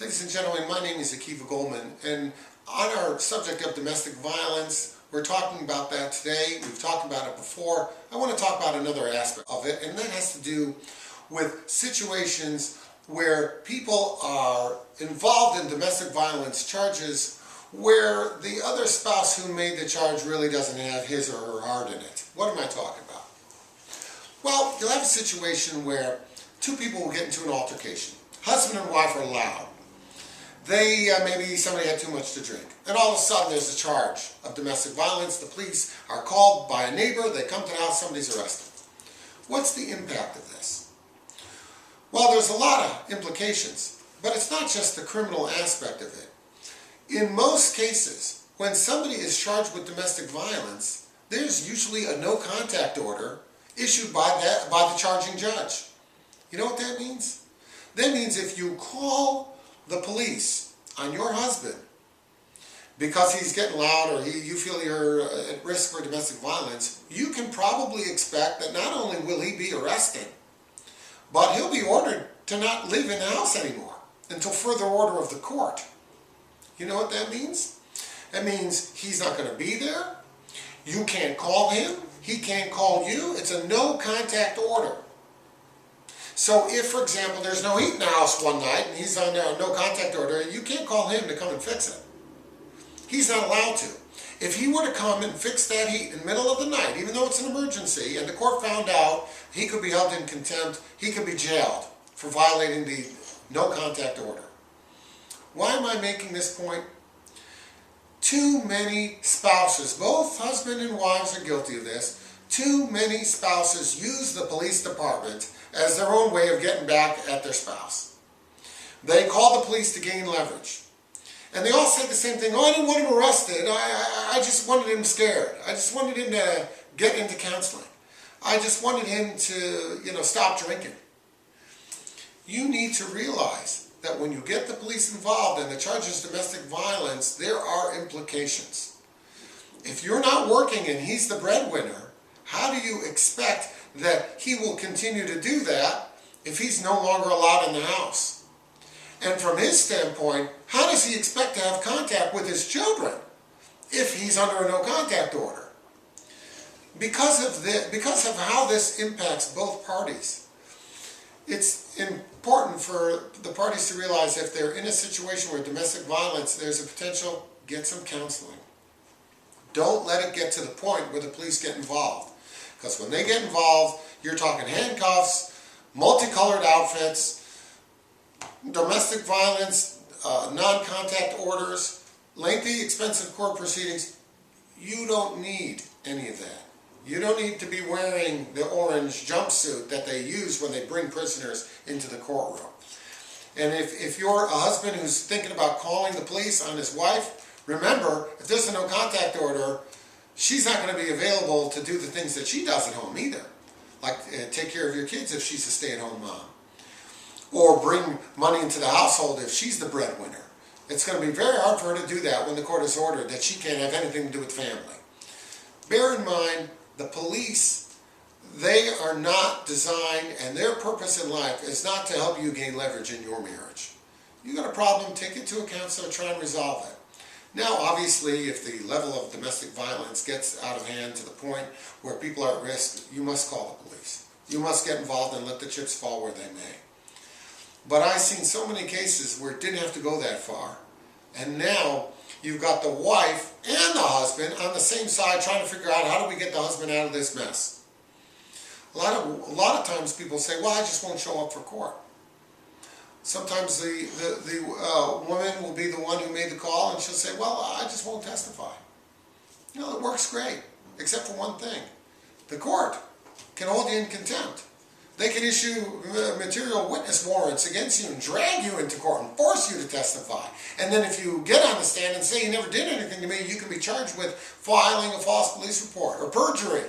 Ladies and gentlemen, my name is Goldman, and on our subject of domestic violence, we're talking about that today. We've talked about it before. I want to talk about another aspect of it, and that has to do with situations where people are involved in domestic violence charges where the other spouse who made the charge really doesn't have his or her heart in it. What am I talking about? Well, you'll have a situation where two people will get into an altercation. Husband and wife are loud. Maybe somebody had too much to drink. And all of a sudden there's a charge of domestic violence. The police are called by a neighbor. They come to the house. Somebody's arrested. What's the impact of this? Well, there's a lot of implications, but it's not just the criminal aspect of it. In most cases, when somebody is charged with domestic violence, there's usually a no contact order issued by the charging judge. You know what that means? That means if you call the police on your husband because he's getting loud or you feel you're at risk for domestic violence, you can probably expect that not only will he be arrested, but he'll be ordered to not live in the house anymore until further order of the court. You know what that means? That means he's not going to be there. You can't call him. He can't call you. It's a no contact order. So if, for example, there's no heat in the house one night and he's on a no contact order, you can't call him to come and fix it. He's not allowed to. If he were to come and fix that heat in the middle of the night, even though it's an emergency, and the court found out, he could be held in contempt, he could be jailed for violating the no contact order. Why am I making this point? Too many spouses, both husband and wives are guilty of this, too many spouses use the police department as their own way of getting back at their spouse. They call the police to gain leverage. And they all say the same thing, I didn't want him arrested, I just wanted him scared. I just wanted him to get into counseling. I just wanted him to, stop drinking. You need to realize that when you get the police involved and the charge is domestic violence, there are implications. If you're not working and he's the breadwinner, how do you expect that he will continue to do that if he's no longer allowed in the house? And from his standpoint, how does he expect to have contact with his children if he's under a no contact order? Because of how this impacts both parties, it's important for the parties to realize if they're in a situation where domestic violence, there's a potential, get some counseling. Don't let it get to the point where the police get involved. Because when they get involved, you're talking handcuffs, multicolored outfits, domestic violence, non-contact orders, lengthy, expensive court proceedings. You don't need any of that. You don't need to be wearing the orange jumpsuit that they use when they bring prisoners into the courtroom. And if you're a husband who's thinking about calling the police on his wife, remember, if there's a no contact order, she's not going to be available to do the things that she does at home either. Like take care of your kids if she's a stay-at-home mom. Or bring money into the household if she's the breadwinner. It's going to be very hard for her to do that when the court has ordered that she can't have anything to do with family. Bear in mind, the police, they are not designed, and their purpose in life is not to help you gain leverage in your marriage. You got a problem, take it to a counselor, try and resolve it. Now, obviously, if the level of domestic violence gets out of hand to the point where people are at risk, you must call the police. You must get involved and let the chips fall where they may. But I've seen so many cases where it didn't have to go that far. And now you've got the wife and the husband on the same side trying to figure out how do we get the husband out of this mess. A lot of times people say, well, I just won't show up for court. Sometimes the woman will be the one who made the call and she'll say, well, I just won't testify. It works great, except for one thing. The court can hold you in contempt. They can issue material witness warrants against you and drag you into court and force you to testify. And then if you get on the stand and say you never did anything to me, you can be charged with filing a false police report or perjury.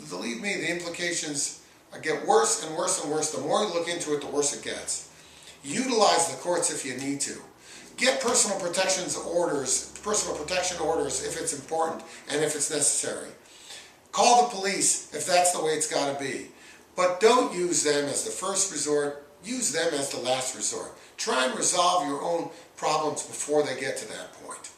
Believe me, the implications get worse and worse and worse. The more you look into it, the worse it gets. Utilize the courts if you need to. Get personal protection orders if it's important and if it's necessary. Call the police if that's the way it's got to be. But don't use them as the first resort use them as the last resort. Try and resolve your own problems before they get to that point.